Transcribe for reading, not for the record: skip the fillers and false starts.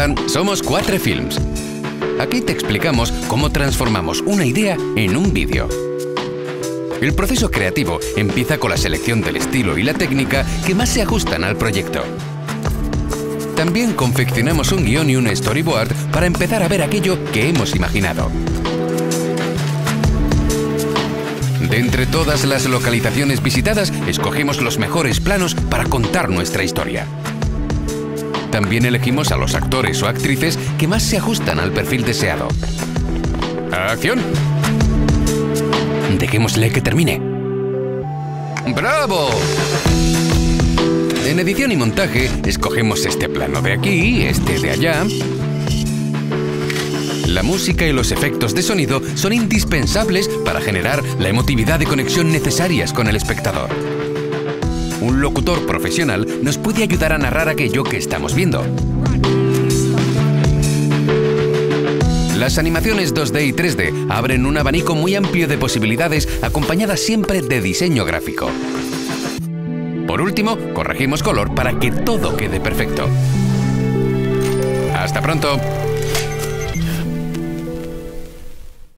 Hola, somos Quatre Films. Aquí te explicamos cómo transformamos una idea en un vídeo. El proceso creativo empieza con la selección del estilo y la técnica que más se ajustan al proyecto. También confeccionamos un guión y un storyboard para empezar a ver aquello que hemos imaginado. De entre todas las localizaciones visitadas, escogemos los mejores planos para contar nuestra historia. También elegimos a los actores o actrices que más se ajustan al perfil deseado. ¡Acción! Dejémosle que termine. ¡Bravo! En edición y montaje, escogemos este plano de aquí, este de allá. La música y los efectos de sonido son indispensables para generar la emotividad y conexión necesarias con el espectador. Un locutor profesional nos puede ayudar a narrar aquello que estamos viendo. Las animaciones 2D y 3D abren un abanico muy amplio de posibilidades, acompañadas siempre de diseño gráfico. Por último, corregimos color para que todo quede perfecto. ¡Hasta pronto!